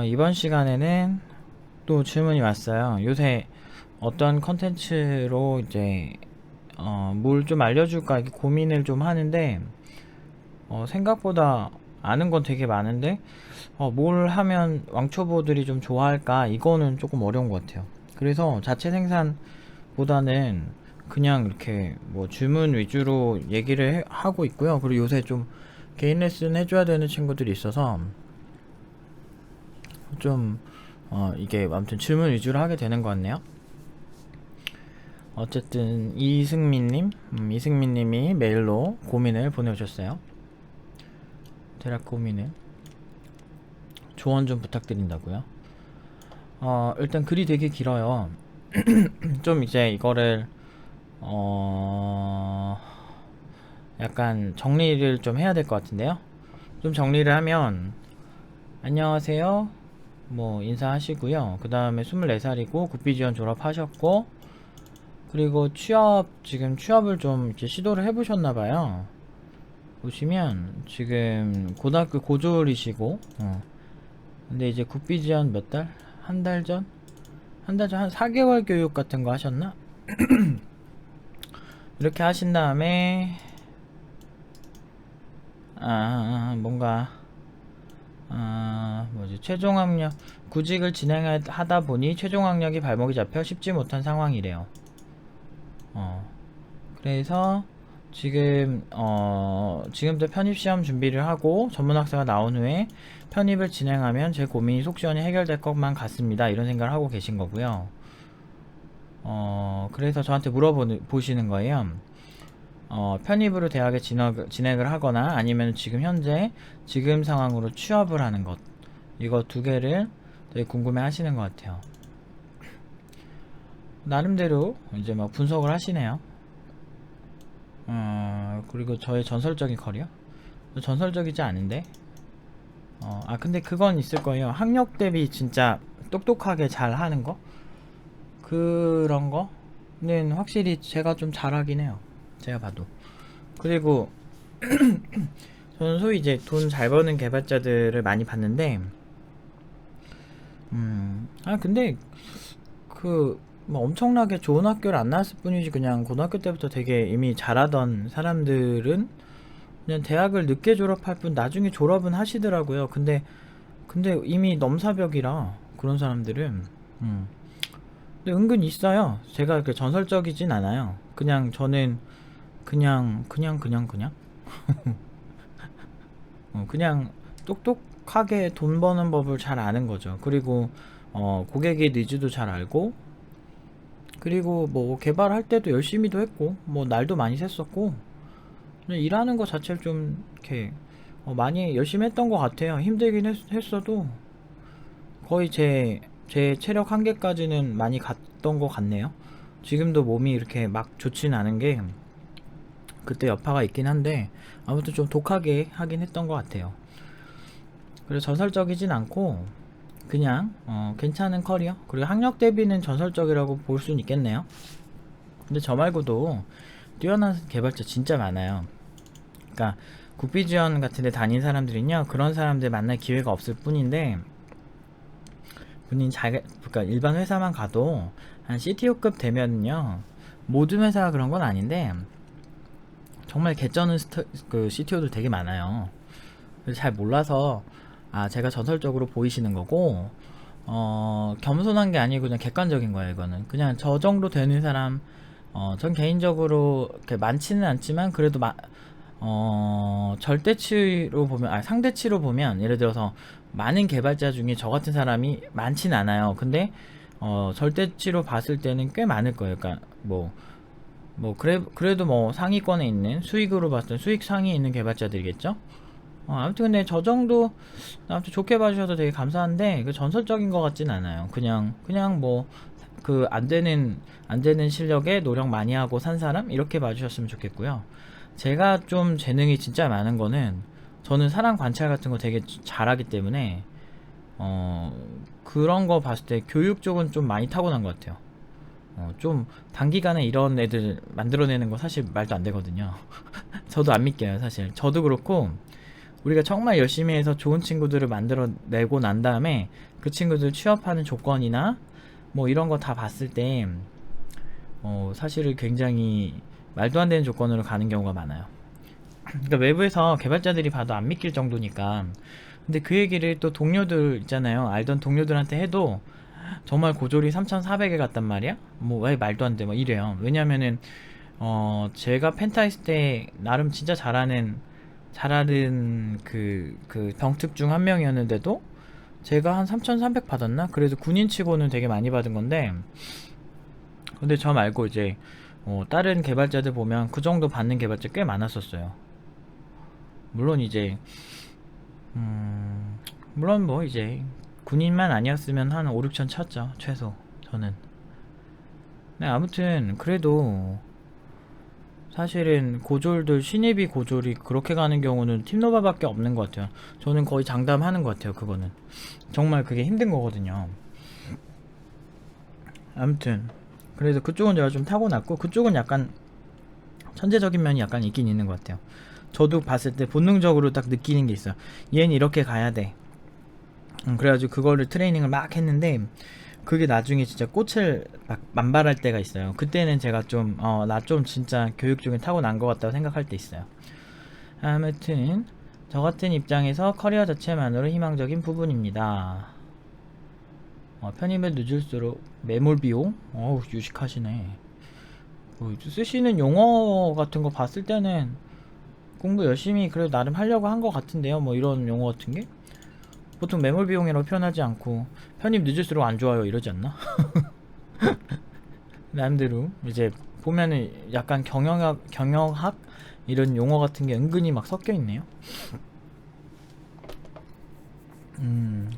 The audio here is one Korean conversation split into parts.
이번 시간에는 또 질문이 왔어요. 요새 어떤 컨텐츠로 이제 뭘 좀 알려줄까 이렇게 고민을 좀 하는데 생각보다 아는 건 되게 많은데 뭘 하면 왕초보들이 좀 좋아할까 이거는 조금 어려운 것 같아요. 그래서 자체 생산보다는 그냥 이렇게 뭐 질문 위주로 얘기를 하고 있고요. 그리고 요새 좀 개인 레슨 해줘야 되는 친구들이 있어서 좀 이게 아무튼 질문 위주로 하게 되는 것 같네요. 어쨌든 이승민님이 메일로 고민을 보내주셨어요. 대략 고민을 조언 좀 부탁드린다고요. 일단 글이 되게 길어요. 좀 이제 이거를 약간 정리를 좀 해야 될 것 같은데요. 좀 정리를 하면 안녕하세요. 뭐 인사하시고요. 그 다음에 24살이고 국비지원 졸업하셨고, 그리고 지금 취업을 좀 이렇게 시도를 해보셨나봐요. 보시면 지금 고등학교 고졸이시고, 근데 이제 국비지원 몇 달? 한 달 전? 한 달 전 한 4개월 교육 같은 거 하셨나? 이렇게 하신 다음에 뭔가 뭐지, 최종 학력 구직을 진행하다 보니 최종 학력이 발목이 잡혀 쉽지 못한 상황이래요. 그래서 지금부터 편입시험 준비를 하고 전문학사가 나온 후에 편입을 진행하면 제 고민이 속 시원히 해결될 것만 같습니다. 이런 생각을 하고 계신 거고요. 그래서 저한테 물어보시는 거예요. 편입으로 대학에 진학을 하거나 아니면 지금 상황으로 취업을 하는 것, 이거 두 개를 되게 궁금해 하시는 것 같아요. 나름대로 이제 막 분석을 하시네요. 그리고 저의 전설적인 커리어? 전설적이지 않은데? 근데 그건 있을 거예요. 학력 대비 진짜 똑똑하게 잘 하는 거? 그런 거는 확실히 제가 좀 잘하긴 해요. 제가 봐도. 그리고 저는 소위 이제 돈 잘 버는 개발자들을 많이 봤는데, 근데 뭐 엄청나게 좋은 학교를 안 나왔을 뿐이지 그냥 고등학교 때부터 되게 이미 잘하던 사람들은 그냥 대학을 늦게 졸업할 뿐 나중에 졸업은 하시더라고요. 근데 이미 넘사벽이라 그런 사람들은. 근데 은근 있어요. 제가 그렇게 전설적이진 않아요. 그냥 저는 그냥 그냥 똑똑하게 돈 버는 법을 잘 아는 거죠. 그리고 고객의 니즈도 잘 알고, 그리고 뭐 개발할 때도 열심히도 했고, 뭐 날도 많이 샜었고, 그냥 일하는 거 자체를 좀 이렇게 많이 열심히 했던 것 같아요. 힘들긴 했어도 거의 제 체력 한계까지는 많이 갔던 것 같네요. 지금도 몸이 이렇게 막 좋진 않은 게 그때 여파가 있긴 한데 아무튼 좀 독하게 하긴 했던 것 같아요. 그래서 전설적이진 않고 그냥 괜찮은 커리어, 그리고 학력 대비는 전설적이라고 볼 수는 있겠네요. 근데 저 말고도 뛰어난 개발자 진짜 많아요. 그러니까 국비지원 같은 데 다닌 사람들은요, 그런 사람들 만날 기회가 없을 뿐인데, 그러니까 일반 회사만 가도 한 CTO급 되면요, 모든 회사가 그런 건 아닌데 정말 개쩌는 그 CTO들 되게 많아요. 그래서 잘 몰라서 제가 전설적으로 보이시는 거고, 겸손한 게 아니고 그냥 객관적인 거예요. 이거는 그냥 저 정도 되는 사람, 전 개인적으로 이렇게 많지는 않지만 그래도 절대치로 보면, 상대치로 보면, 예를 들어서 많은 개발자 중에 저 같은 사람이 많진 않아요. 근데 절대치로 봤을 때는 꽤 많을 거예요. 그러니까 그래도 뭐 상위권에 있는, 수익으로 봤을 때 수익 상위에 있는 개발자들이겠죠. 아무튼 근데 저 정도 아무튼 좋게 봐주셔서 되게 감사한데, 그 전설적인 것 같진 않아요. 그냥 뭐 그 안 되는 실력에 노력 많이 하고 산 사람, 이렇게 봐주셨으면 좋겠고요. 제가 좀 재능이 진짜 많은 거는, 저는 사람 관찰 같은 거 되게 잘하기 때문에 그런 거 봤을 때 교육 쪽은 좀 많이 타고난 것 같아요. 좀 단기간에 이런 애들 만들어내는 거 사실 말도 안 되거든요. 저도 안 믿겨요, 사실. 저도 그렇고 우리가 정말 열심히 해서 좋은 친구들을 만들어내고 난 다음에 그 친구들 취업하는 조건이나 뭐 이런 거 다 봤을 때 사실은 굉장히 말도 안 되는 조건으로 가는 경우가 많아요. 그러니까 외부에서 개발자들이 봐도 안 믿길 정도니까. 근데 그 얘기를 또 동료들 있잖아요. 알던 동료들한테 해도 정말 고졸이 3,400에 갔단 말이야? 뭐 왜 말도 안 돼? 뭐 이래요. 왜냐면은 제가 펜타했을 때 나름 진짜 잘하는 그 병특 중 한 명이었는데도 제가 한 3,300 받았나? 그래서 군인치고는 되게 많이 받은 건데, 근데 저 말고 이제 다른 개발자들 보면 그 정도 받는 개발자 꽤 많았었어요. 물론 이제 물론 뭐 이제 군인만 아니었으면 한 5, 6천 쳤죠 최소 저는. 네, 아무튼 그래도 사실은 고졸들 신입이 고졸이 그렇게 가는 경우는 팀노바밖에 없는 것 같아요. 저는 거의 장담하는 것 같아요. 그거는 정말 그게 힘든 거거든요. 아무튼 그래서 그쪽은 제가 좀 타고났고, 그쪽은 약간 천재적인 면이 약간 있긴 있는 것 같아요. 저도 봤을 때 본능적으로 딱 느끼는 게 있어요. 얘는 이렇게 가야 돼. 그래가지고 그거를 트레이닝을 막 했는데 그게 나중에 진짜 꽃을 막 만발할 때가 있어요. 그때는 제가 좀 나 좀 진짜 교육 중에 타고난 것 같다고 생각할 때 있어요. 아무튼 저 같은 입장에서 커리어 자체만으로 희망적인 부분입니다. 편입을 늦을수록 매몰 비용? 유식하시네. 쓰시는 용어 같은 거 봤을 때는 공부 열심히 그래도 나름 하려고 한 것 같은데요. 뭐 이런 용어 같은 게 보통 매몰 비용이라고 표현하지 않고 편입 늦을수록 안 좋아요 이러지 않나? 나름대로 이제 보면은 약간 경영학 이런 용어 같은 게 은근히 막 섞여 있네요.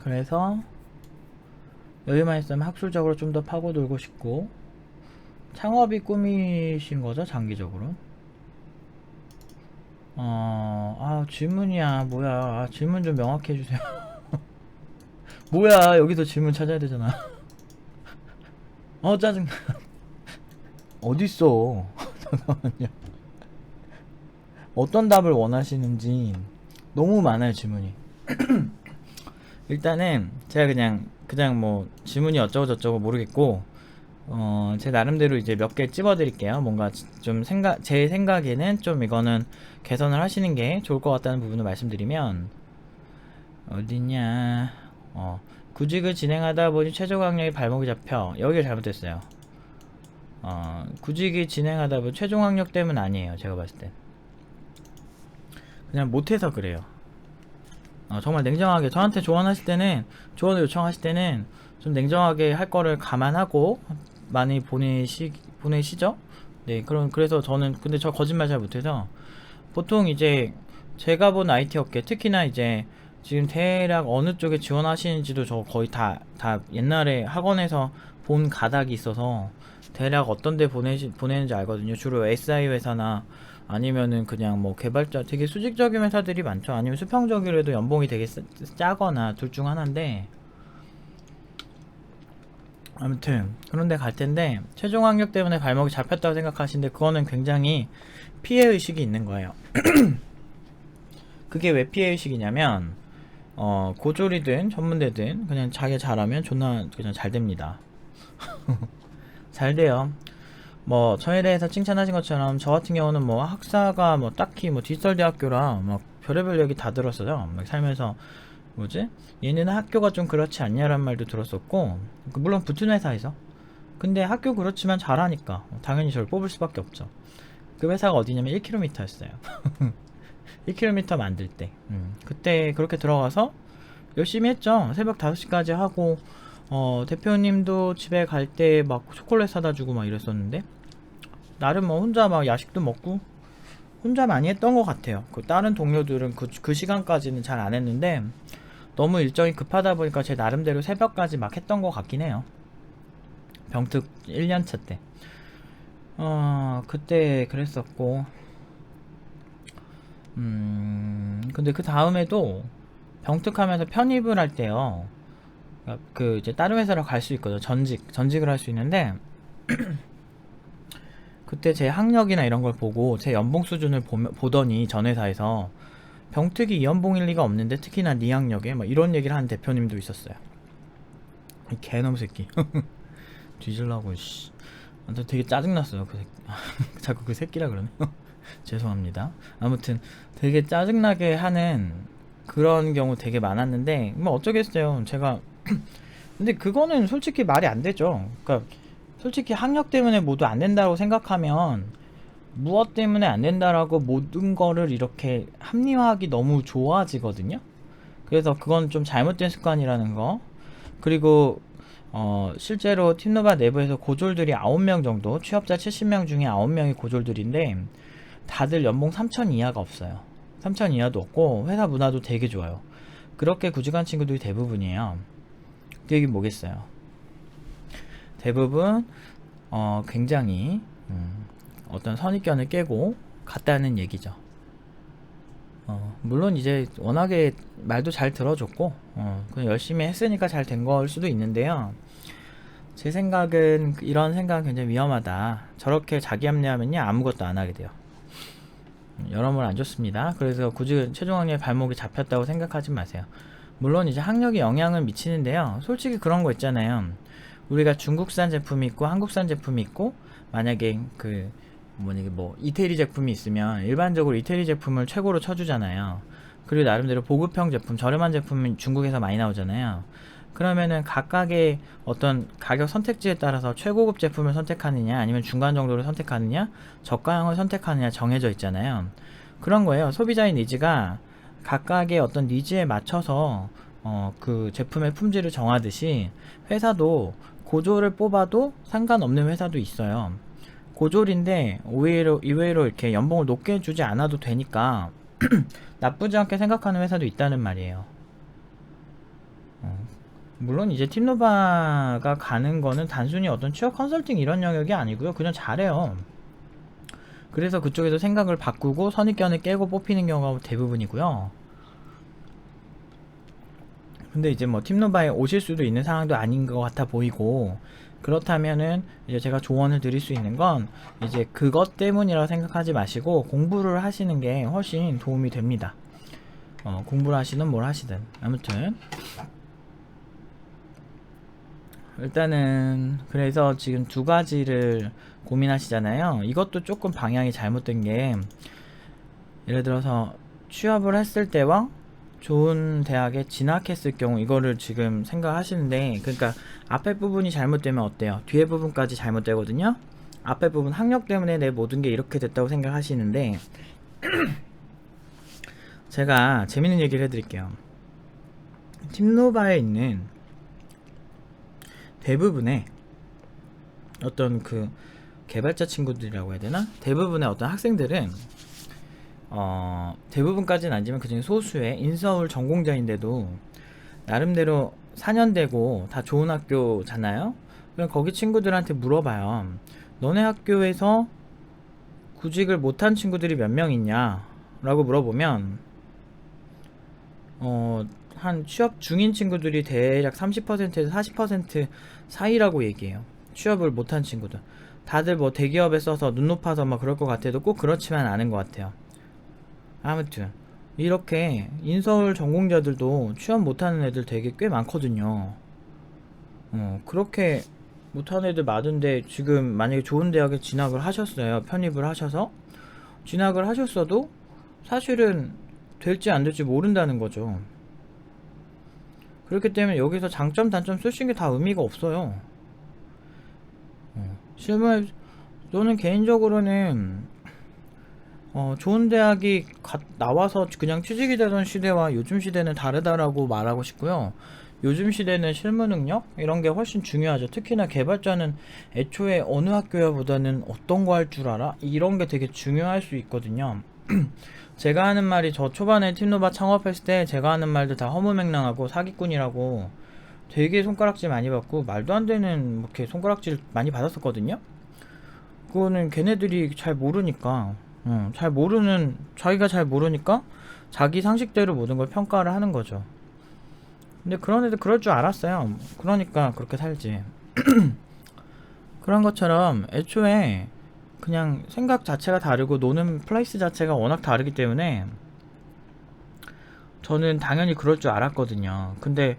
그래서 여유만 있으면 학술적으로 좀 더 파고들고 싶고, 창업이 꿈이신 거죠 장기적으로? 질문이야 뭐야. 질문 좀 명확히 해주세요. 뭐야, 여기서 질문 찾아야 되잖아. 짜증나. 어딨어. 잠깐만요. 어떤 답을 원하시는지 너무 많아요 질문이. 일단은 제가 그냥 뭐 질문이 어쩌고 저쩌고 모르겠고, 제 나름대로 이제 몇 개 찝어드릴게요. 뭔가 좀 제 생각에는 좀 이거는 개선을 하시는 게 좋을 것 같다는 부분을 말씀드리면, 어디냐, 구직을 진행하다 보니 최저 학력이 발목이 잡혀. 여기가 잘못됐어요. 구직이 진행하다 보니 최종 학력 때문 아니에요. 제가 봤을 때 그냥 못해서 그래요. 정말 냉정하게 저한테 조언을 요청하실 때는 좀 냉정하게 할 거를 감안하고 많이 보내시죠. 네, 그래서 저는 근데 저 거짓말 잘 못해서 보통 이제 제가 본 IT 업계, 특히나 이제 지금 대략 어느 쪽에 지원하시는지도 저 거의 다 옛날에 학원에서 본 가닥이 있어서 대략 어떤 데 보내는지 알거든요. 주로 SI 회사나 아니면은 그냥 뭐 개발자, 되게 수직적인 회사들이 많죠. 아니면 수평적이라도 연봉이 되게 짜거나 둘 중 하나인데, 아무튼 그런데 갈 텐데 최종 학력 때문에 발목이 잡혔다고 생각하시는데 그거는 굉장히 피해의식이 있는 거예요. 그게 왜 피해의식이냐면 고졸이든 전문대든 그냥 자기 잘하면 존나 그냥 잘 됩니다. 잘 돼요. 뭐 저에 대해서 칭찬하신 것처럼 저 같은 경우는 뭐 학사가 뭐 딱히 뭐 디지털 대학교라 막 별의별 얘기 다 들었어요. 막 살면서 뭐지? 얘네는 학교가 좀 그렇지 않냐란 말도 들었었고, 물론 붙은 회사에서. 근데 학교 그렇지만 잘하니까 당연히 저를 뽑을 수밖에 없죠. 그 회사가 어디냐면 1km였어요. 1km 만들 때. 그때 그렇게 들어가서 열심히 했죠. 새벽 5시까지 하고, 대표님도 집에 갈 때 막 초콜릿 사다 주고 막 이랬었는데, 나름 뭐 혼자 막 야식도 먹고 혼자 많이 했던 것 같아요. 그 다른 동료들은 그 시간까지는 잘 안 했는데 너무 일정이 급하다 보니까 제 나름대로 새벽까지 막 했던 것 같긴 해요. 병특 1년차 때. 그때 그랬었고, 근데 그 다음에도 병특하면서 편입을 할 때요. 그 이제 다른 회사로 갈 수 있거든요. 전직을 할 수 있는데 그때 제 학력이나 이런 걸 보고 제 연봉 수준을 보더니 전 회사에서 병특이 이연봉일 리가 없는데 특히나 니학력에 막 이런 얘기를 하는 대표님도 있었어요. 이 개놈 새끼. 뒤질라고 씨. 완전 되게 짜증났어요 그 새끼. 자꾸 그 새끼라 그러네요. 죄송합니다. 아무튼 되게 짜증나게 하는 그런 경우 되게 많았는데 뭐 어쩌겠어요 제가. 근데 그거는 솔직히 말이 안 되죠. 그러니까 솔직히 학력 때문에 모두 안 된다고 생각하면 무엇 때문에 안 된다라고 모든 거를 이렇게 합리화하기 너무 좋아지거든요. 그래서 그건 좀 잘못된 습관이라는 거. 그리고 실제로 팀노바 내부에서 고졸들이 9명 정도, 취업자 70명 중에 9명이 고졸들인데 다들 연봉 3천 이하가 없어요. 3천 이하도 없고 회사 문화도 되게 좋아요. 그렇게 구직한 친구들이 대부분이에요. 그 얘기는 뭐겠어요. 대부분 굉장히 어떤 선입견을 깨고 갔다는 얘기죠. 물론 이제 워낙에 말도 잘 들어줬고 그냥 열심히 했으니까 잘 된 걸 수도 있는데요. 제 생각은 이런 생각은 굉장히 위험하다. 저렇게 자기 합리하면요 아무것도 안 하게 돼요. 여러모로 안 좋습니다. 그래서 굳이 최종 학력에 발목이 잡혔다고 생각하지 마세요. 물론 이제 학력이 영향을 미치는데요. 솔직히 그런 거 있잖아요. 우리가 중국산 제품이 있고 한국산 제품이 있고 만약에 뭐 이태리 제품이 있으면 일반적으로 이태리 제품을 최고로 쳐주잖아요. 그리고 나름대로 보급형 제품, 저렴한 제품이 중국에서 많이 나오잖아요. 그러면은 각각의 어떤 가격 선택지에 따라서 최고급 제품을 선택하느냐 아니면 중간 정도를 선택하느냐 저가형을 선택하느냐 정해져 있잖아요. 그런 거예요. 소비자의 니즈가 각각의 어떤 니즈에 맞춰서 그 제품의 품질을 정하듯이 회사도 고졸을 뽑아도 상관없는 회사도 있어요. 고졸인데 의외로 이렇게 연봉을 높게 주지 않아도 되니까 나쁘지 않게 생각하는 회사도 있다는 말이에요. 물론 이제 팀노바가 가는 거는 단순히 어떤 취업 컨설팅 이런 영역이 아니고요. 그냥 잘해요. 그래서 그쪽에서 생각을 바꾸고 선입견을 깨고 뽑히는 경우가 대부분이고요. 근데 이제 뭐 팀노바에 오실 수도 있는 상황도 아닌 것 같아 보이고, 그렇다면은 이제 제가 조언을 드릴 수 있는 건 이제 그것 때문이라고 생각하지 마시고 공부를 하시는 게 훨씬 도움이 됩니다. 공부를 하시든 뭘 하시든. 아무튼 일단은 그래서 지금 두 가지를 고민하시잖아요. 이것도 조금 방향이 잘못된 게, 예를 들어서 취업을 했을 때와 좋은 대학에 진학했을 경우 이거를 지금 생각하시는데, 그러니까 앞에 부분이 잘못되면 어때요? 뒤에 부분까지 잘못되거든요. 앞에 부분 학력 때문에 내 모든 게 이렇게 됐다고 생각하시는데 제가 재밌는 얘기를 해드릴게요. 팀노바에 있는 대부분의 어떤 그 개발자 친구들이라고 해야 되나? 대부분의 어떤 학생들은 대부분까지는 아니지만 그중에 소수의 인서울 전공자인데도 나름대로 4년되고 다 좋은 학교잖아요. 그럼 거기 친구들한테 물어봐요. 너네 학교에서 구직을 못한 친구들이 몇 명 있냐? 라고 물어보면 한 취업 중인 친구들이 대략 30%에서 40% 사이라고 얘기해요. 취업을 못한 친구들. 다들 뭐 대기업에 써서 눈 높아서 막 그럴 것 같아도 꼭 그렇지만 않은 것 같아요. 아무튼 이렇게 인서울 전공자들도 취업 못하는 애들 되게 꽤 많거든요. 그렇게 못하는 애들 많은데 지금 만약에 좋은 대학에 진학을 하셨어요. 편입을 하셔서 진학을 하셨어도 사실은 될지 안 될지 모른다는 거죠. 그렇기 때문에 여기서 장점 단점 쓰신 게 다 의미가 없어요. 실무에 저는 개인적으로는 좋은 대학이 나와서 그냥 취직이 되던 시대와 요즘 시대는 다르다라고 말하고 싶고요. 요즘 시대는 실무 능력 이런 게 훨씬 중요하죠. 특히나 개발자는 애초에 어느 학교야 보다는 어떤 거 할 줄 알아? 이런 게 되게 중요할 수 있거든요. 제가 하는 말이, 저 초반에 팀노바 창업했을 때 제가 하는 말들 다 허무맹랑하고 사기꾼이라고 되게 손가락질 많이 받고 말도 안 되는 이렇게 손가락질 많이 받았었거든요. 그거는 걔네들이 잘 모르니까 자기가 잘 모르니까 자기 상식대로 모든 걸 평가를 하는 거죠. 근데 그런 애들 그럴 줄 알았어요. 그러니까 그렇게 살지. 그런 것처럼 애초에 그냥 생각 자체가 다르고 노는 플레이스 자체가 워낙 다르기 때문에 저는 당연히 그럴 줄 알았거든요. 근데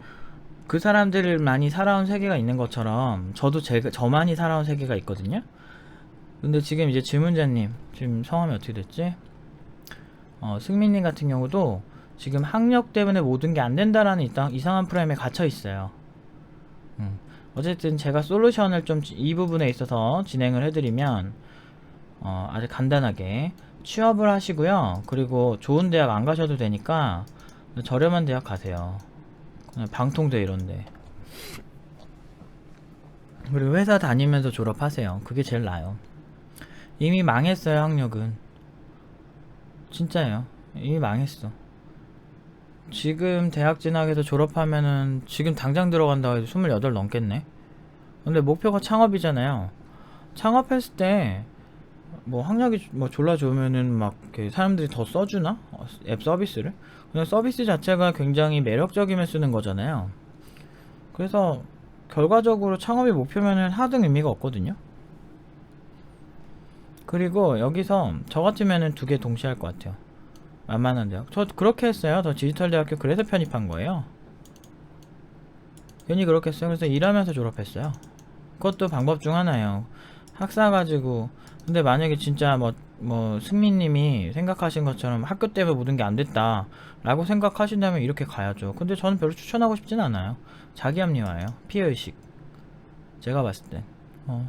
그 사람들만이 살아온 세계가 있는 것처럼 저도 저만이 살아온 세계가 있거든요. 근데 지금 이제 질문자님, 지금 성함이 어떻게 됐지? 승민님 같은 경우도 지금 학력 때문에 모든 게 안 된다라는 이상한 프레임에 갇혀 있어요. 어쨌든 제가 솔루션을 좀 이 부분에 있어서 진행을 해드리면, 아주 간단하게 취업을 하시고요. 그리고 좋은 대학 안 가셔도 되니까 저렴한 대학 가세요. 그냥 방통대 이런데. 그리고 회사 다니면서 졸업하세요. 그게 제일 나아요. 이미 망했어요. 학력은 진짜예요. 이미 망했어. 지금 대학 진학해서 졸업하면은 지금 당장 들어간다고 해도 28 넘겠네. 근데 목표가 창업이잖아요. 창업했을 때 뭐 학력이 뭐 졸라 좋으면은 막 이렇게 사람들이 더 써주나? 앱 서비스를? 그냥 서비스 자체가 굉장히 매력적이면 쓰는 거잖아요. 그래서 결과적으로 창업이 목표면은 하등 의미가 없거든요. 그리고 여기서 저 같으면은 두 개 동시에 할 것 같아요. 만만한 대학. 저 그렇게 했어요. 저 디지털 대학교 그래서 편입한 거예요. 괜히 그렇게 했어요. 그래서 일하면서 졸업했어요. 그것도 방법 중 하나예요. 학사 가지고. 근데 만약에 진짜 뭐 승민님이 생각하신 것처럼 학교 때문에 모든 게 안 됐다 라고 생각하신다면 이렇게 가야죠. 근데 저는 별로 추천하고 싶진 않아요. 자기 합리화예요. 피해의식. 제가 봤을 때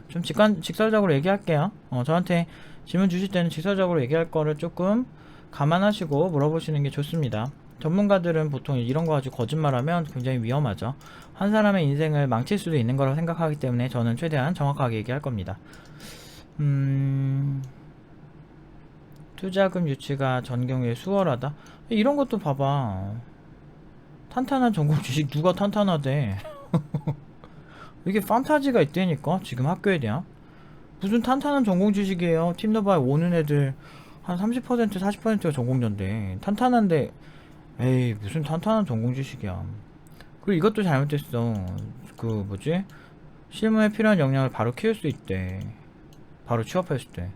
좀 직설적으로 얘기할게요. 저한테 질문 주실 때는 직설적으로 얘기할 거를 조금 감안하시고 물어보시는 게 좋습니다. 전문가들은 보통 이런 거 가지고 거짓말하면 굉장히 위험하죠. 한 사람의 인생을 망칠 수도 있는 거라고 생각하기 때문에 저는 최대한 정확하게 얘기할 겁니다. 투자금 유치가 전 경우에 수월하다? 이런 것도 봐봐. 탄탄한 전공 지식 누가 탄탄하대? 이게 판타지가 있다니까 지금 학교에 대한 무슨 탄탄한 전공 지식이에요. 팀너바에 오는 애들 한 30% 40%가 전공자인데 탄탄한데 에이 무슨 탄탄한 전공 지식이야. 그리고 이것도 잘못됐어. 그 뭐지 실무에 필요한 역량을 바로 키울 수 있대. 바로 취업했을 때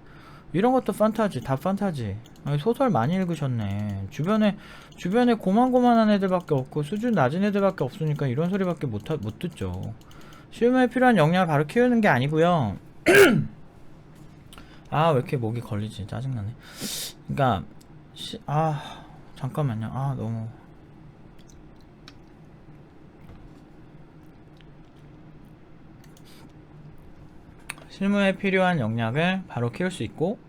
이런 것도 판타지. 다 판타지. 아니, 소설 많이 읽으셨네. 주변에 고만고만한 애들밖에 없고 수준 낮은 애들밖에 없으니까 이런 소리밖에 못 듣죠. 실무에 필요한 역량을 바로 키우는 게 아니고요. 아 왜 이렇게 목이 걸리지 짜증나네. 그니까 잠깐만요. 너무 실무에 필요한 역량을 바로 키울 수 있고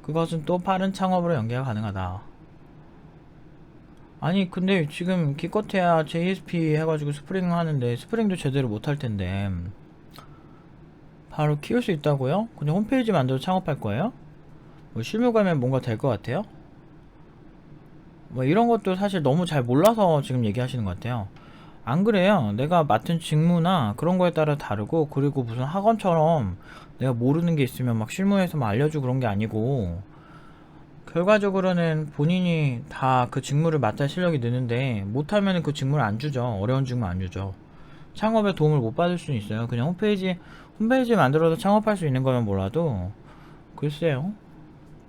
그것은 또 빠른 창업으로 연계가 가능하다. 아니 근데 지금 기껏해야 JSP 해가지고 스프링 하는데 스프링도 제대로 못할 텐데 바로 키울 수 있다고요? 그냥 홈페이지 만들어 창업할 거예요? 뭐 실무 가면 뭔가 될 것 같아요? 뭐 이런 것도 사실 너무 잘 몰라서 지금 얘기하시는 것 같아요. 안 그래요. 내가 맡은 직무나 그런 거에 따라 다르고, 그리고 무슨 학원처럼 내가 모르는 게 있으면 막 실무에서 막 알려주고 그런 게 아니고, 결과적으로는 본인이 다 그 직무를 맡을 실력이 느는데 못하면 그 직무를 안 주죠. 어려운 직무 안 주죠. 창업에 도움을 못 받을 수는 있어요. 그냥 홈페이지 만들어서 창업할 수 있는 거면 몰라도 글쎄요,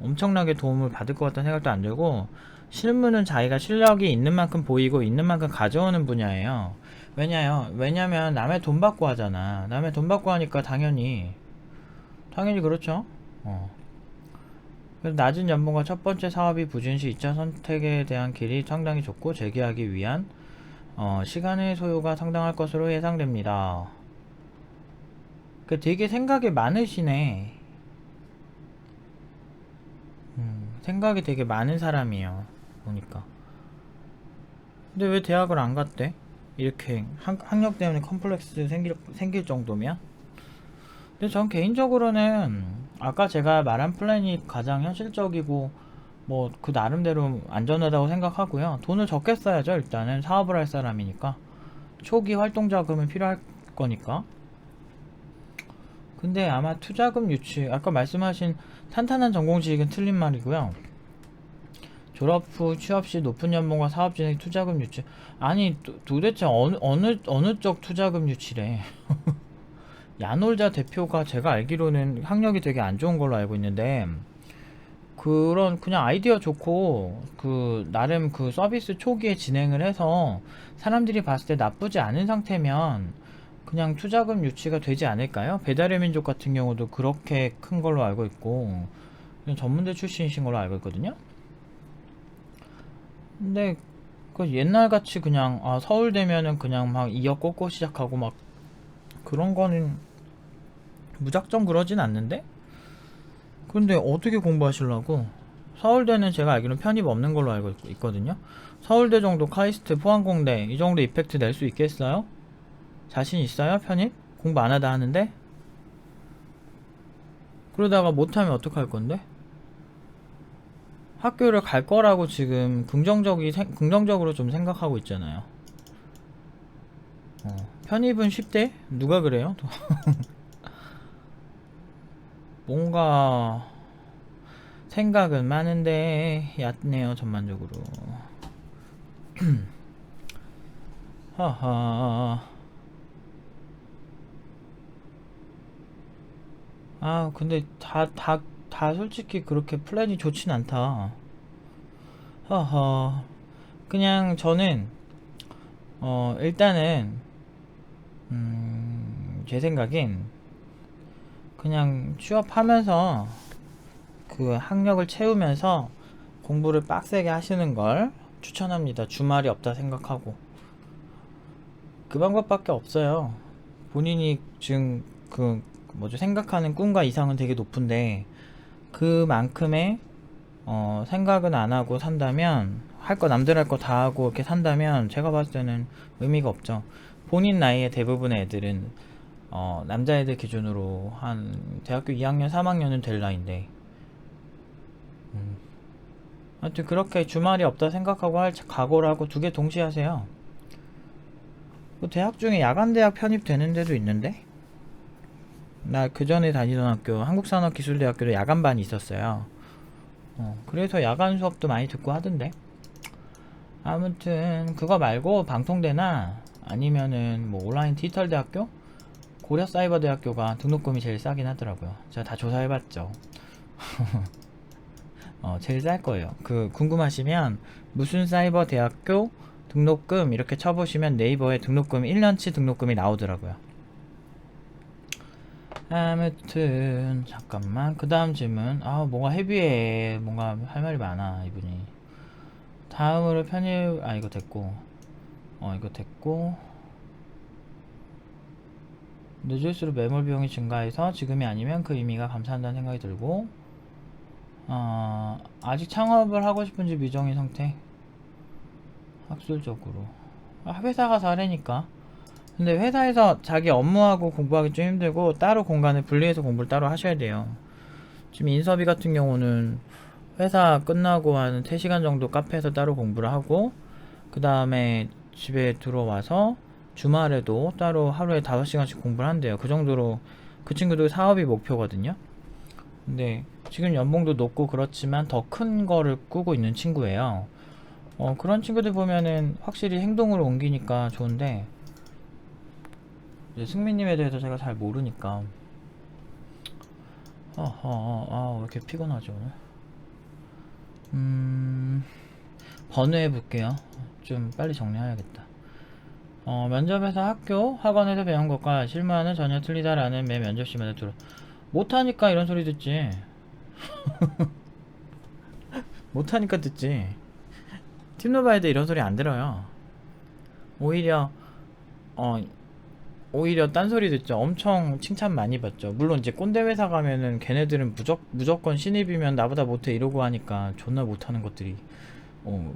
엄청나게 도움을 받을 것 같다는 생각도 안 들고, 실무는 자기가 실력이 있는 만큼 보이고 있는 만큼 가져오는 분야예요. 왜냐면 남의 돈 받고 하잖아. 남의 돈 받고 하니까 당연히 그렇죠. 그래서 낮은 연봉과 첫 번째 사업이 부진 시 2차 선택에 대한 길이 상당히 좁고 재기하기 위한 시간의 소요가 상당할 것으로 예상됩니다. 되게 생각이 많으시네. 생각이 되게 많은 사람이에요 보니까. 근데 왜 대학을 안 갔대? 이렇게 학력 때문에 컴플렉스 생길 정도면. 근데 전 개인적으로는 아까 제가 말한 플랜이 가장 현실적이고 뭐 그 나름대로 안전하다고 생각하고요. 돈을 적게 써야죠. 일단은 사업을 할 사람이니까 초기 활동 자금은 필요할 거니까. 근데 아마 투자금 유치, 아까 말씀하신 탄탄한 전공 지식은 틀린 말이고요. 졸업 후 취업 시 높은 연봉과 사업 진행 투자금 유치. 아니 도대체 어느 쪽 투자금 유치래. 야놀자 대표가 제가 알기로는 학력이 되게 안 좋은 걸로 알고 있는데, 그런 그냥 아이디어 좋고 그 나름 그 서비스 초기에 진행을 해서 사람들이 봤을 때 나쁘지 않은 상태면 그냥 투자금 유치가 되지 않을까요? 배달의 민족 같은 경우도 그렇게 큰 걸로 알고 있고 그냥 전문대 출신이신 걸로 알고 있거든요. 근데 그 옛날같이 그냥 서울대면은 그냥 막 2억 꽂고 시작하고 막 그런 거는 무작정 그러진 않는데? 근데 어떻게 공부하시려고? 서울대는 제가 알기로는 편입 없는 걸로 알고 있거든요. 서울대 정도 카이스트 포항공대 이 정도 이펙트 낼 수 있겠어요? 자신 있어요? 편입? 공부 안 하다 하는데? 그러다가 못하면 어떡할 건데? 학교를 갈 거라고 지금 긍정적으로 좀 생각하고 있잖아요. 편입은 쉽대? 누가 그래요? 뭔가 생각은 많은데 얕네요 전반적으로. 하하. 근데 다 솔직히 그렇게 플랜이 좋진 않다. 하하. 그냥 저는 일단은 제 생각엔 그냥 취업하면서 그 학력을 채우면서 공부를 빡세게 하시는 걸 추천합니다. 주말이 없다 생각하고 그 방법밖에 없어요. 본인이 지금 그 뭐죠 생각하는 꿈과 이상은 되게 높은데 그만큼의 생각은 안 하고 산다면 할 거 남들 할 거 다 하고 이렇게 산다면 제가 봤을 때는 의미가 없죠. 본인 나이의 대부분의 애들은 남자애들 기준으로 한 대학교 2학년 3학년은 될 나이인데 하여튼 그렇게 주말이 없다 생각하고 할 각오를 하고 두 개 동시에 하세요. 그 대학 중에 야간대학 편입되는 데도 있는데 나 그 전에 다니던 학교 한국산업기술대학교도 야간반이 있었어요. 그래서 야간 수업도 많이 듣고 하던데. 아무튼 그거 말고 방통대나 아니면은 뭐 온라인 디지털 대학교, 고려사이버대학교가 등록금이 제일 싸긴 하더라고요. 제가 다 조사해봤죠. 제일 쌀 거예요. 그 궁금하시면 무슨 사이버 대학교 등록금 이렇게 쳐보시면 네이버에 등록금 1년치 등록금이 나오더라고요. 아무튼 잠깐만 그 다음 질문. 뭔가 헤비해. 뭔가 할 말이 많아 이분이. 다음으로 편입 이거 됐고 이거 됐고 늦을수록 매몰 비용이 증가해서 지금이 아니면 그 의미가 감사한다는 생각이 들고 아직 창업을 하고 싶은지 미정인 상태. 학술적으로 회사 가서 하려니까. 근데 회사에서 자기 업무하고 공부하기 좀 힘들고 따로 공간을 분리해서 공부를 따로 하셔야 돼요. 지금 인서비 같은 경우는 회사 끝나고 한 3시간 정도 카페에서 따로 공부를 하고 그 다음에 집에 들어와서 주말에도 따로 하루에 5시간씩 공부를 한대요. 그 정도로 그 친구도 사업이 목표거든요. 근데 지금 연봉도 높고 그렇지만 더 큰 거를 꾸고 있는 친구예요. 그런 친구들 보면은 확실히 행동으로 옮기니까 좋은데 이제 승민님에 대해서 제가 잘 모르니까 왜 이렇게 피곤하지 오늘. 번외해 볼게요. 좀 빨리 정리해야겠다. 면접에서 학교, 학원에서 배운 것과 실무와는 전혀 틀리다라는 매 면접시마다 들어. 못하니까 이런 소리 듣지. 못하니까 듣지. 팀노바에도 이런 소리 안 들어요. 오히려 오히려 딴소리 듣죠. 엄청 칭찬 많이 받죠. 물론 이제 꼰대 회사 가면은 걔네들은 무조건 신입이면 나보다 못해 이러고 하니까 존나 못하는 것들이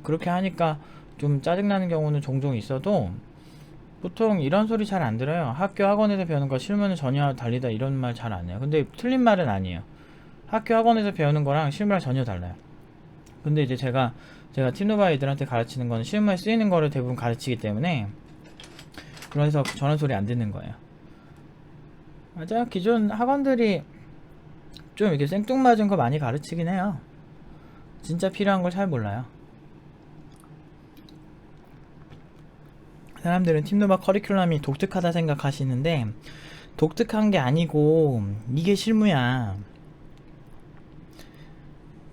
그렇게 하니까 좀 짜증나는 경우는 종종 있어도 보통 이런 소리 잘 안 들어요. 학교 학원에서 배우는 거 실무는 전혀 달리다 이런 말 잘 안 해요. 근데 틀린 말은 아니에요. 학교 학원에서 배우는 거랑 실무랑 전혀 달라요. 근데 이제 제가 팀노바 애들한테 가르치는 거는 실무에 쓰이는 거를 대부분 가르치기 때문에 그래서 저런 소리 안 듣는 거예요. 맞아요. 기존 학원들이 좀 이렇게 생뚱맞은 거 많이 가르치긴 해요. 진짜 필요한 걸 잘 몰라요. 사람들은 팀노바 커리큘럼이 독특하다 생각하시는데 독특한 게 아니고 이게 실무야.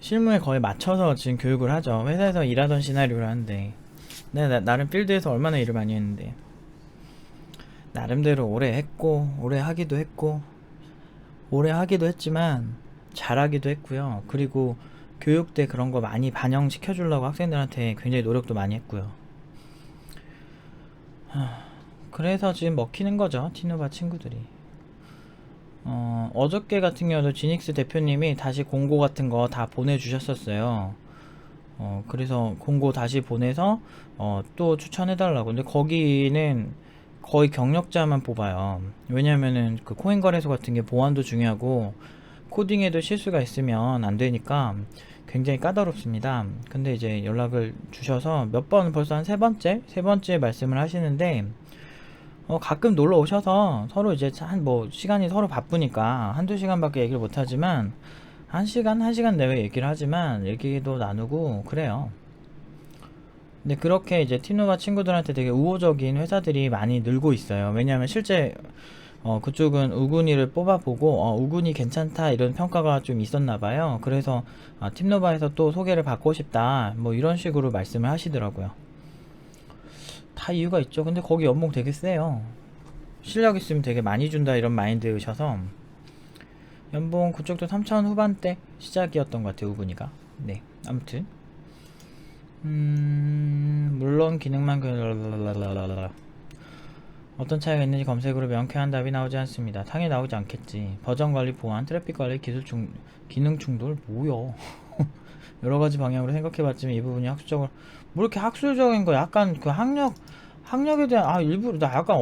실무에 거의 맞춰서 지금 교육을 하죠. 회사에서 일하던 시나리오를 하는데 내가 나름 필드에서 얼마나 일을 많이 했는데 나름대로 오래 했고 오래 하기도 했고 오래 하기도 했지만 잘하기도 했고요. 그리고 교육 때 그런 거 많이 반영시켜 주려고 학생들한테 굉장히 노력도 많이 했고요. 그래서 지금 먹히는 거죠, 티노바 친구들이. 어저께 같은 경우도 지닉스 대표님이 다시 공고 같은 거 다 보내주셨었어요. 그래서 공고 다시 보내서 또 추천해달라고. 근데 거기는 거의 경력자만 뽑아요. 왜냐면은 그 코인 거래소 같은 게 보안도 중요하고 코딩에도 실수가 있으면 안 되니까 굉장히 까다롭습니다. 근데 이제 연락을 주셔서 몇 번, 벌써 한 세 번째 말씀을 하시는데 가끔 놀러 오셔서 서로 이제 시간이 서로 바쁘니까 한두 시간밖에 얘기를 못 하지만 한 시간 내외 얘기를 하지만 얘기도 나누고 그래요. 근데 그렇게 이제 티노바 친구들한테 되게 우호적인 회사들이 많이 늘고 있어요. 왜냐하면 실제 그쪽은 우군이를 뽑아보고 우군이 괜찮다 이런 평가가 좀 있었나봐요. 그래서 팀노바에서 또 소개를 받고 싶다 뭐 이런 식으로 말씀을 하시더라고요. 다 이유가 있죠. 근데 거기 연봉 되게 세요. 실력 있으면 되게 많이 준다 이런 마인드셔서 연봉 그쪽도 3,000 후반대 시작이었던 것 같아요, 우군이가. 네, 아무튼 물론 기능만 어떤 차이가 있는지 검색으로 명쾌한 답이 나오지 않습니다. 당연히 나오지 않겠지. 버전 관리, 보안, 트래픽 관리, 기능 충돌 뭐야? 여러 가지 방향으로 생각해봤지만 이 부분이 학술적으로 뭐 이렇게 학술적인 거 약간 그 학력에 대한 일부러 나 약간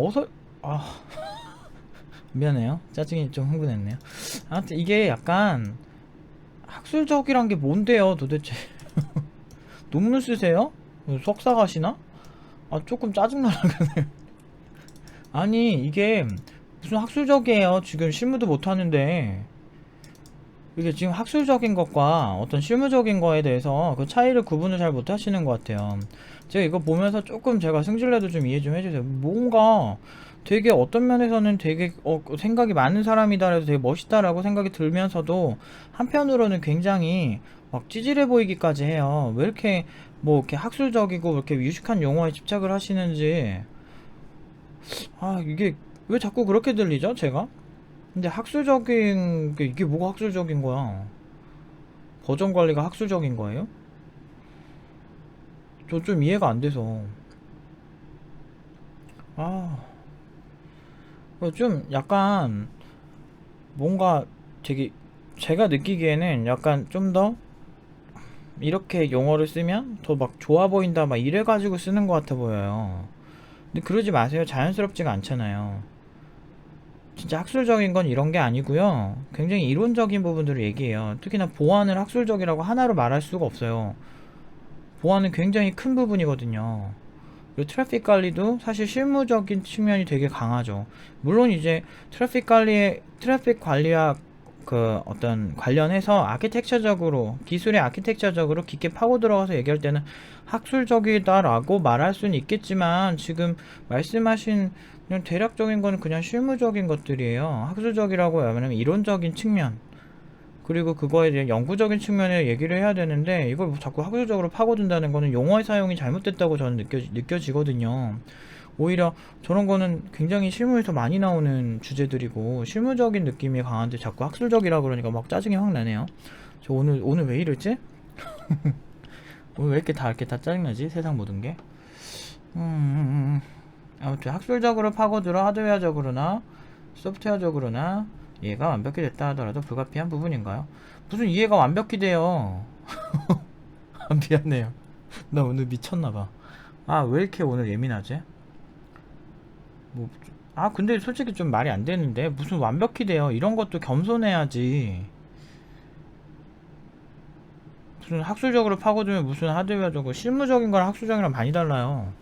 미안해요. 짜증이 좀 흥분했네요. 아무튼 이게 약간 학술적이란 게 뭔데요, 도대체? 논문 쓰세요? 석사 가시나? 조금 짜증나라네. 아니 이게 무슨 학술적이에요. 지금 실무도 못하는데 이게 지금 학술적인 것과 어떤 실무적인 거에 대해서 그 차이를 구분을 잘 못하시는 것 같아요. 제가 이거 보면서 조금 제가 승질내도 좀 이해 좀 해주세요. 뭔가 되게 어떤 면에서는 되게 생각이 많은 사람이다 그래서 되게 멋있다라고 생각이 들면서도 한편으로는 굉장히 막 찌질해 보이기까지 해요. 왜 이렇게 뭐 이렇게 학술적이고 이렇게 유식한 용어에 집착을 하시는지 이게 왜 자꾸 그렇게 들리죠 제가? 근데 학술적인 게 이게 뭐가 학술적인 거야? 버전 관리가 학술적인 거예요? 저 좀 이해가 안 돼서 좀 약간 뭔가 되게 제가 느끼기에는 약간 좀 더 이렇게 용어를 쓰면 더 막 좋아 보인다 막 이래가지고 쓰는 것 같아 보여요. 근데 그러지 마세요. 자연스럽지가 않잖아요. 진짜 학술적인 건 이런 게 아니고요. 굉장히 이론적인 부분들을 얘기해요. 특히나 보안을 학술적이라고 하나로 말할 수가 없어요. 보안은 굉장히 큰 부분이거든요. 그리고 트래픽 관리도 사실 실무적인 측면이 되게 강하죠. 물론 이제 트래픽 관리와 그 어떤 관련해서 아키텍처적으로 기술의 아키텍처적으로 깊게 파고 들어가서 얘기할 때는 학술적이다라고 말할 수는 있겠지만 지금 말씀하신 그냥 대략적인 거는 그냥 실무적인 것들이에요. 학술적이라고 하면 이론적인 측면 그리고 그거에 대한 연구적인 측면에 얘기를 해야 되는데 이걸 자꾸 학술적으로 파고든다는 거는 용어의 사용이 잘못됐다고 저는 느껴지거든요. 오히려 저런 거는 굉장히 실무에서 많이 나오는 주제들이고 실무적인 느낌이 강한데 자꾸 학술적이라 그러니까 막 짜증이 확 나네요. 저 오늘 왜 이러지? 오늘 왜 이렇게 다 짜증나지? 세상 모든 게. 아무튼 학술적으로 파고들어 하드웨어적으로나 소프트웨어적으로나 이해가 완벽히 됐다 하더라도 불가피한 부분인가요? 무슨 이해가 완벽히 돼요? 미안해요. 나 오늘 미쳤나봐. 왜 이렇게 오늘 예민하지? 뭐, 근데 솔직히 좀 말이 안 되는데 무슨 완벽히 돼요? 이런 것도 겸손해야지. 무슨 학술적으로 파고들면 무슨 하드웨어적으로 실무적인 거랑 학술적이랑 많이 달라요.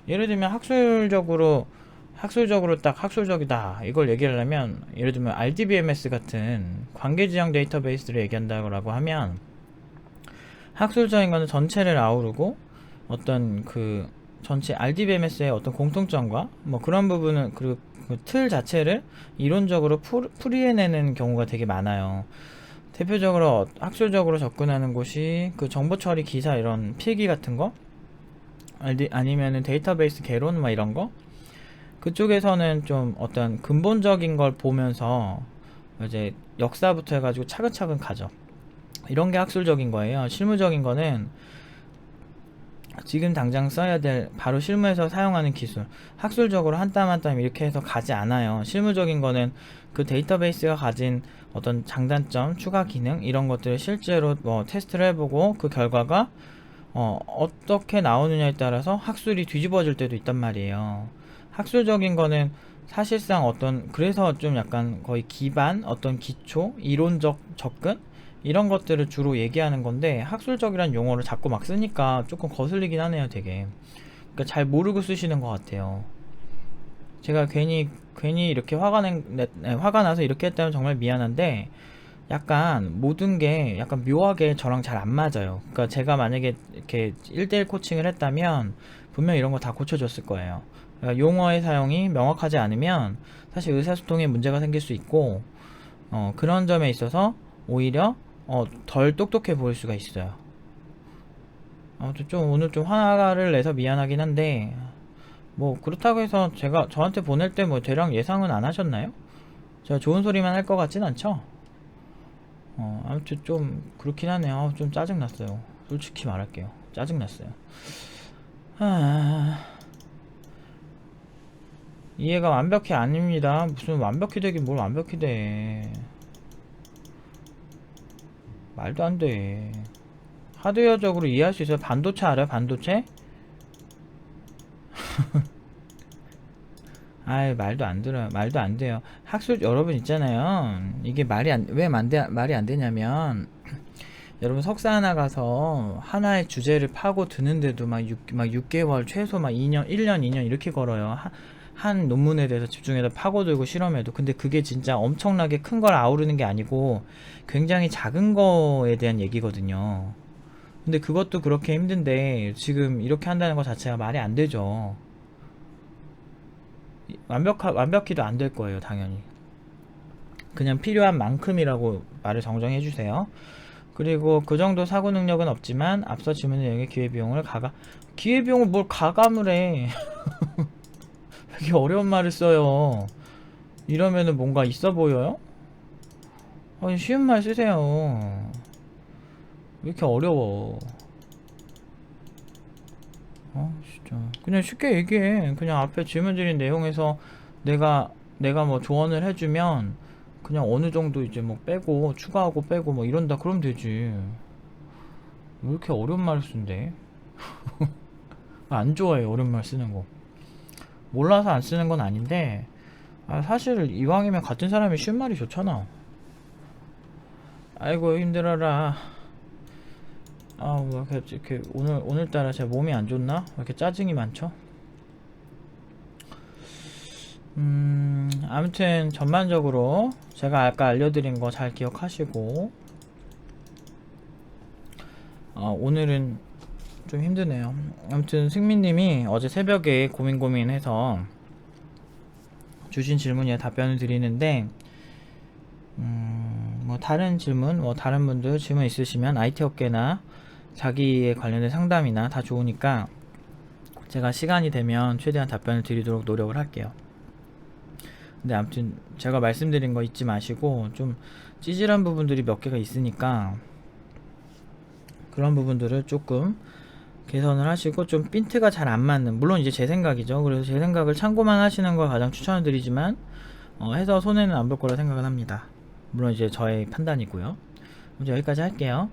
예를 들면 학술적으로 딱 학술적이다 이걸 얘기하려면 예를 들면 RDBMS 같은 관계지형 데이터베이스를 얘기한다고 하면 학술적인 거는 전체를 아우르고 어떤 그 전체 RDBMS의 어떤 공통점과 뭐 그런 부분은 그리고 그 틀 자체를 이론적으로 풀이해내는 경우가 되게 많아요. 대표적으로 학술적으로 접근하는 곳이 그 정보 처리 기사 이런 필기 같은 거 아니면은 데이터베이스 개론 막 이런 거 그쪽에서는 좀 어떤 근본적인 걸 보면서 이제 역사부터 해가지고 차근차근 가죠. 이런 게 학술적인 거예요. 실무적인 거는 지금 당장 써야 될 바로 실무에서 사용하는 기술, 학술적으로 한 땀 한 땀 이렇게 해서 가지 않아요. 실무적인 거는 그 데이터베이스가 가진 어떤 장단점, 추가 기능 이런 것들을 실제로 뭐 테스트를 해보고 그 결과가 어떻게 나오느냐에 따라서 학술이 뒤집어질 때도 있단 말이에요. 학술적인 거는 사실상 그래서 좀 약간 거의 기반, 어떤 기초, 이론적 접근 이런 것들을 주로 얘기하는 건데, 학술적이란 용어를 자꾸 막 쓰니까 조금 거슬리긴 하네요, 되게. 그러니까 잘 모르고 쓰시는 것 같아요. 제가 괜히 이렇게 화가 나서 이렇게 했다면 정말 미안한데, 약간 모든 게 약간 묘하게 저랑 잘 안 맞아요. 그러니까 제가 만약에 이렇게 1대1 코칭을 했다면 분명 이런 거 다 고쳐줬을 거예요. 그러니까 용어의 사용이 명확하지 않으면 사실 의사소통에 문제가 생길 수 있고, 그런 점에 있어서 오히려 덜 똑똑해 보일 수가 있어요. 아무튼 좀 오늘 좀 화를 내서 미안하긴 한데, 뭐 그렇다고 해서 제가 저한테 보낼 때 뭐 대략 예상은 안 하셨나요? 제가 좋은 소리만 할 것 같진 않죠? 아무튼 좀 그렇긴 하네요. 좀 짜증났어요. 솔직히 말할게요. 짜증났어요. 이해가 완벽히 아닙니다. 무슨 완벽히 되긴 뭘 완벽히 돼. 말도 안 돼. 하드웨어적으로 이해할 수 있어요. 반도체 알아요? 반도체? 아이, 말도 안 들어요. 말도 안 돼요. 여러분 있잖아요. 이게 말이 안 되냐면, 여러분 석사 하나 가서 하나의 주제를 파고 드는데도 막 6개월, 최소 막 2년, 1년, 2년 이렇게 걸어요. 한 논문에 대해서 집중해서 파고들고 실험해도. 근데 그게 진짜 엄청나게 큰 걸 아우르는 게 아니고 굉장히 작은 거에 대한 얘기거든요. 근데 그것도 그렇게 힘든데 지금 이렇게 한다는 것 자체가 말이 안 되죠. 완벽히도 안 될 거예요, 당연히. 그냥 필요한 만큼이라고 말을 정정해 주세요. 그리고 그 정도 사고 능력은 없지만 앞서 질문 내용의 기회비용을 뭘 가감을 해. 왜 이렇게 어려운 말을 써요. 이러면은 뭔가 있어 보여요? 아니, 쉬운 말 쓰세요. 왜 이렇게 어려워. 진짜. 그냥 쉽게 얘기해. 그냥 앞에 질문 드린 내용에서 내가 뭐 조언을 해주면 그냥 어느 정도 이제 뭐 빼고 추가하고 빼고 뭐 이런다 그러면 되지. 왜 이렇게 어려운 말을 쓴대? 안 좋아해, 어려운 말 쓰는 거. 몰라서 안 쓰는 건 아닌데, 사실 이왕이면 같은 사람이 쉬운 말이 좋잖아. 아이고 힘들어라. 뭐 이렇게 오늘따라 제 몸이 안 좋나? 왜 이렇게 짜증이 많죠? 아무튼 전반적으로 제가 아까 알려드린 거 잘 기억하시고, 오늘은 좀 힘드네요. 아무튼 승민님이 어제 새벽에 고민해서 주신 질문에 답변을 드리는데, 뭐 다른 질문, 뭐 다른 분들 질문 있으시면 IT 업계나 자기에 관련된 상담이나 다 좋으니까 제가 시간이 되면 최대한 답변을 드리도록 노력을 할게요. 근데 아무튼 제가 말씀드린 거 잊지 마시고, 좀 찌질한 부분들이 몇 개가 있으니까 그런 부분들을 조금 개선을 하시고, 좀 핀트가 잘 안 맞는, 물론 이제 제 생각이죠. 그래서 제 생각을 참고만 하시는 걸 가장 추천을 드리지만, 해서 손해는 안 볼 거라 생각을 합니다. 물론 이제 저의 판단이고요. 여기까지 할게요.